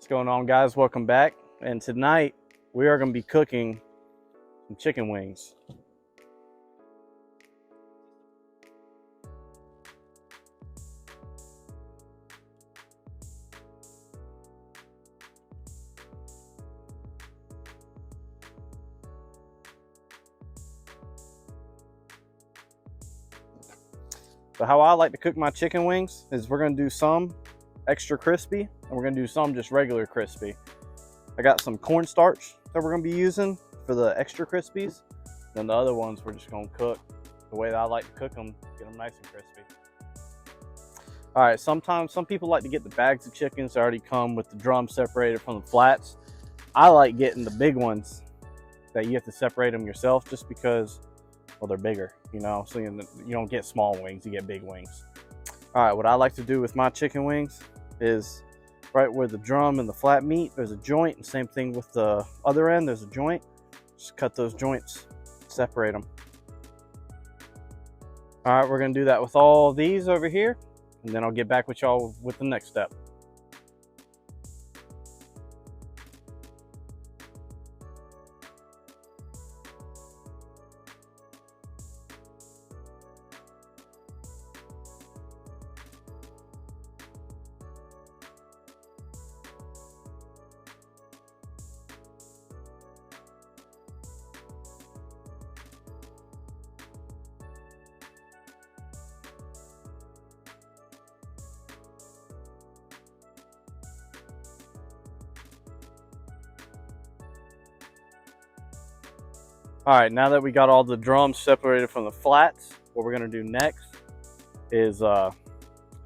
What's going on, guys? Welcome back. And tonight we are going to be cooking some chicken wings. So how I like to cook my chicken wings is we're going to do some extra crispy and we're going to do some just regular crispy. I got some cornstarch that we're going to be using for the extra crispies. Then the other ones we're just going to cook the way that I like to cook them, get them nice and crispy. All right, sometimes some people like to get the bags of chickens that already come with the drum separated from the flats. I like getting the big ones that you have to separate them yourself just because, well, they're bigger, you know, so you don't get small wings, you get big wings. All right, what I like to do with my chicken wings is right where the drum and the flat meet, there's a joint, and same thing with the other end, there's a joint. Just cut those joints, separate them. All right, we're gonna do that with all of these over here, and then I'll get back with y'all with the next step. All right, now that we got all the drums separated from the flats, what we're gonna do next is I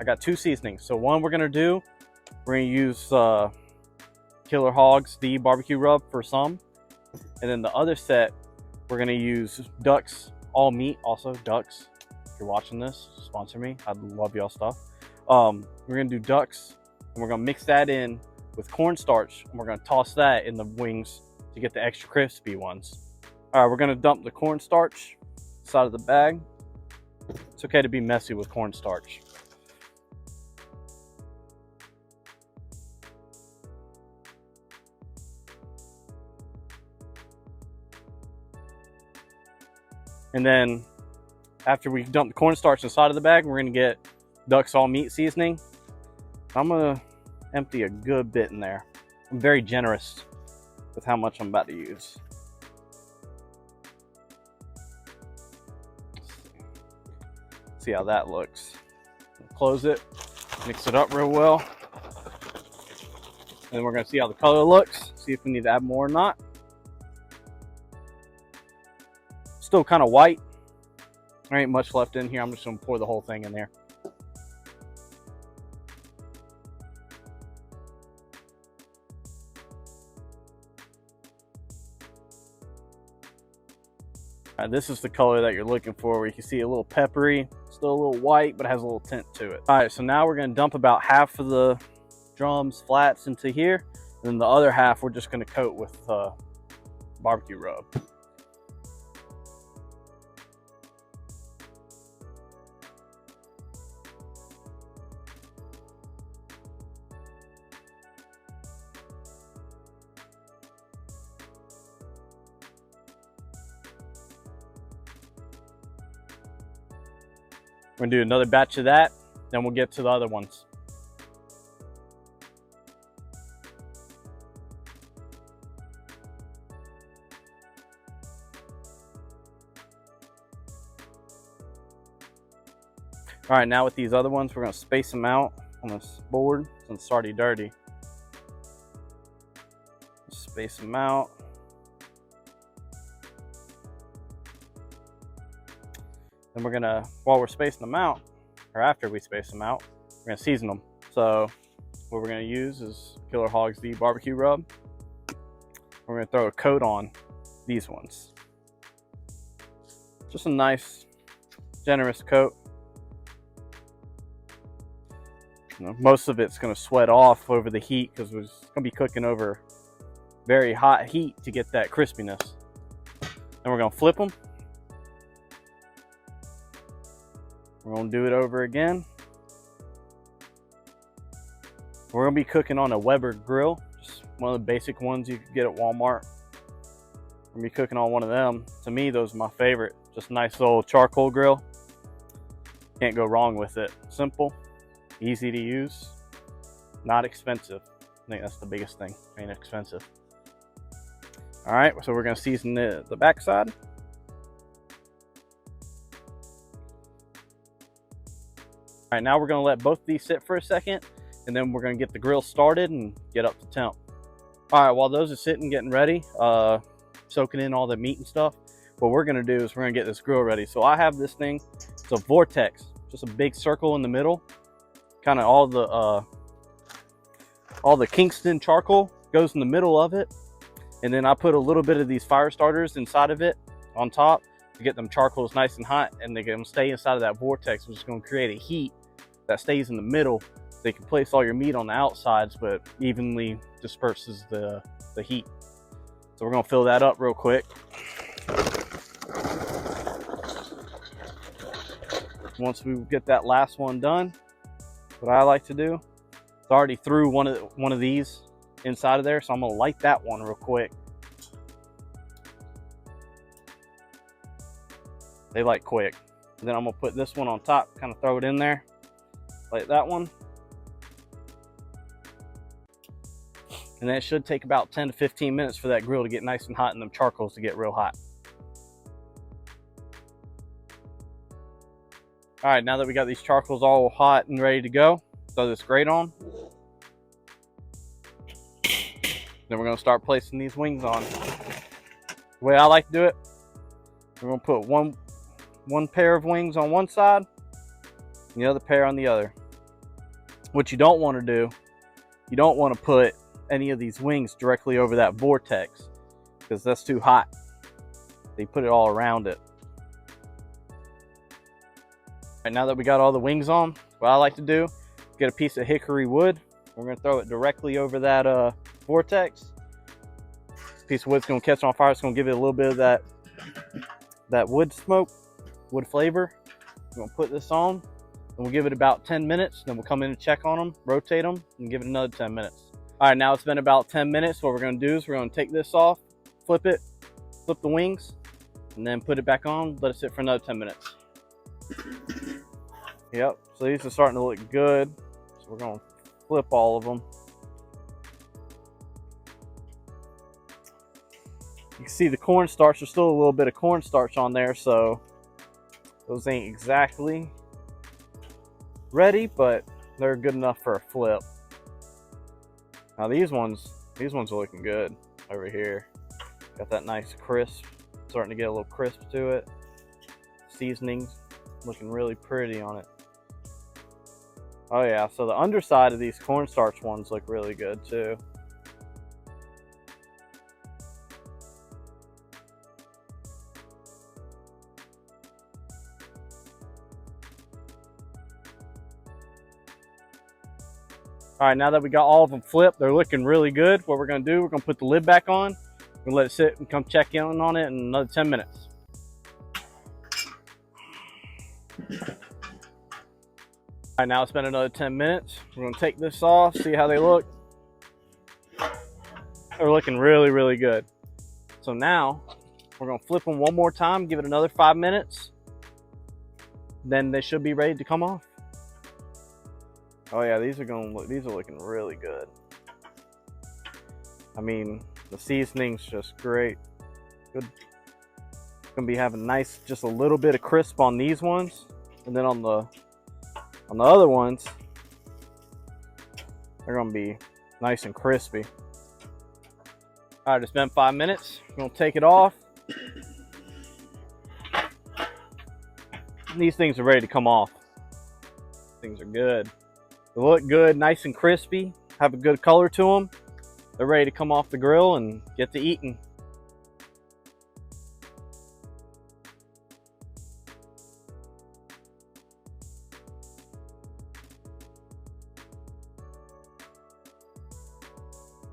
got two seasonings. So one we're gonna use Killer Hogs, the barbecue rub for some. And then the other set, we're gonna use Ducks all meat, also Ducks. If you're watching this, sponsor me, I'd love y'all stuff. We're gonna do Ducks and we're gonna mix that in with cornstarch and we're gonna toss that in the wings to get the extra crispy ones. All right, we're gonna dump the cornstarch inside of the bag. It's okay to be messy with cornstarch. And then after we dump the cornstarch inside of the bag, we're gonna get Ducks all meat seasoning. I'm gonna empty a good bit in there. I'm very generous with how much I'm about to use. See how that looks. Close it, mix it up real well. And then we're gonna see how the color looks, see if we need to add more or not. Still kind of white. There ain't much left in here. I'm just gonna pour the whole thing in there. This is the color that you're looking for, where you can see a little peppery, still a little white, but has a little tint to it. All right, so now we're gonna dump about half of the drums flats into here, and then the other half we're just gonna coat with barbecue rub. We're gonna do another batch of that, then we'll get to the other ones. All right, now with these other ones, we're gonna space them out on this board since it's already dirty. Space them out. Then we're gonna, while we're spacing them out, or after we space them out, we're gonna season them. So what we're gonna use is Killer Hogs, the barbecue rub. We're gonna throw a coat on these ones. Just a nice, generous coat. You know, most of it's gonna sweat off over the heat because we're gonna be cooking over very hot heat to get that crispiness. Then we're gonna flip them. We're gonna do it over again. We're gonna be cooking on a Weber grill, just one of the basic ones you can get at Walmart. We're gonna be cooking on one of them. To me, those are my favorite. Just a nice little charcoal grill. Can't go wrong with it. Simple, easy to use, not expensive. I think that's the biggest thing, ain't expensive. All right, so we're gonna season the backside. All right, now we're gonna let both of these sit for a second, and then we're gonna get the grill started and get up to temp. All right, while those are sitting, getting ready, soaking in all the meat and stuff, what we're gonna do is we're gonna get this grill ready. So I have this thing, it's a vortex, just a big circle in the middle. Kind of all the Kingston charcoal goes in the middle of it. And then I put a little bit of these fire starters inside of it on top to get them charcoals nice and hot, and they can stay inside of that vortex, which is going to create a heat that stays in the middle. They can place all your meat on the outsides, but evenly disperses the heat. So we're going to fill that up real quick. Once we get that last one done, what I like to do, it's already threw one of these inside of there, so I'm gonna light that one real quick. They light quick. And then I'm gonna put this one on top, kind of throw it in there, light that one. And then it should take about 10 to 15 minutes for that grill to get nice and hot and them charcoals to get real hot. All right, now that we got these charcoals all hot and ready to go, throw this grate on. Then we're gonna start placing these wings on. The way I like to do it, we're gonna put one pair of wings on one side and the other pair on the other. What you don't want to do, you don't want to put any of these wings directly over that vortex because that's too hot. They put it all around it. Right, now that we got all the wings on, what I like to do, get a piece of hickory wood. We're gonna throw it directly over that vortex. This piece of wood's gonna catch on fire. It's gonna give it a little bit of that wood smoke, wood flavor. We're gonna put this on, and we'll give it about 10 minutes. Then we'll come in and check on them, rotate them, and give it another 10 minutes. All right, now it's been about 10 minutes. What we're gonna do is we're gonna take this off, flip it, flip the wings, and then put it back on, let it sit for another 10 minutes. Yep, so these are starting to look good. So we're gonna flip all of them. You can see the cornstarch, there's still a little bit of cornstarch on there, so those ain't exactly ready, but they're good enough for a flip. Now these ones are looking good over here. Got that nice crisp, starting to get a little crisp to it. Seasonings looking really pretty on it. Oh yeah, so the underside of these cornstarch ones look really good too. All right, now that we got all of them flipped, they're looking really good. What we're gonna do, we're gonna put the lid back on. We're gonna let it sit and come check in on it in another 10 minutes. All right, now it's been another 10 minutes. We're gonna take this off, see how they look. They're looking really, really good. So now we're gonna flip them one more time, give it another 5 minutes. Then they should be ready to come off. Oh yeah, these are looking really good. I mean, the seasoning's just great. Good. Gonna be having nice, just a little bit of crisp on these ones, and then on the other ones, they're gonna be nice and crispy. All right, it's been 5 minutes. We're gonna take it off. These things are ready to come off. Things are good. They look good, nice and crispy, have a good color to them. They're ready to come off the grill and get to eating.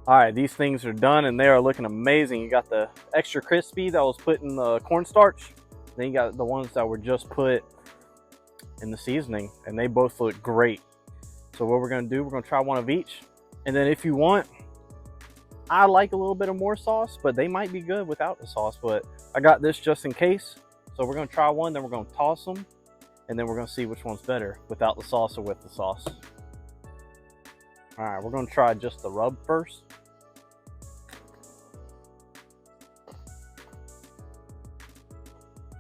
All right, these things are done and they are looking amazing. You got the extra crispy that was put in the cornstarch. Then you got the ones that were just put in the seasoning, and they both look great. So what we're gonna do, we're gonna try one of each. And then if you want, I like a little bit of more sauce, but they might be good without the sauce. But I got this just in case. So we're gonna try one, then we're gonna toss them, and then we're gonna see which one's better, without the sauce or with the sauce. All right, we're gonna try just the rub first.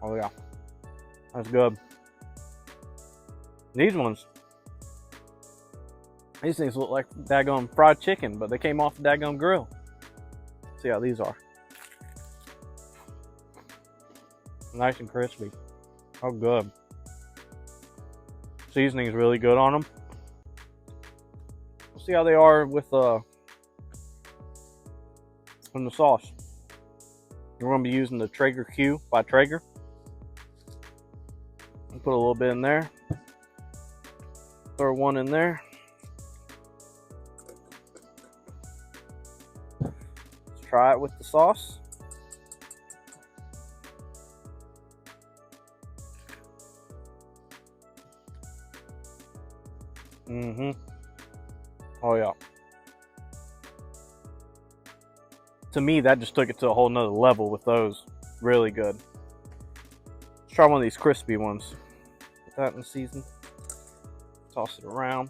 Oh yeah, that's good. These things look like daggone fried chicken, but they came off the daggone grill. See how these are. Nice and crispy. Oh, good. Seasoning's really good on them. We'll see how they are with the sauce. We're going to be using the Traeger Q by Traeger. I'll put a little bit in there. Throw one in there. Let's try it with the sauce. Oh yeah. To me, that just took it to a whole nother level with those. Really good. Let's try one of these crispy ones. Put that in the season. Toss it around.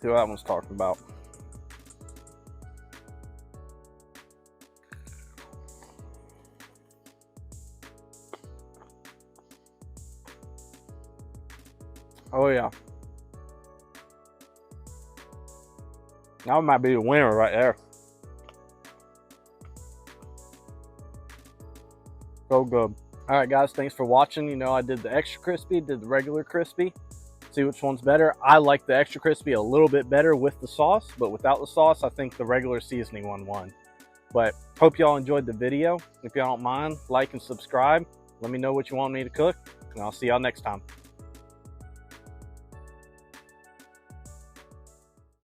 See what that one's talking about. Oh yeah. That might be the winner right there. So good. All right, guys, thanks for watching. You know, I did the extra crispy, did the regular crispy. See which one's better. I like the extra crispy a little bit better with the sauce, but without the sauce, I think the regular seasoning one won. But hope y'all enjoyed the video. If y'all don't mind, like and subscribe. Let me know what you want me to cook, and I'll see y'all next time.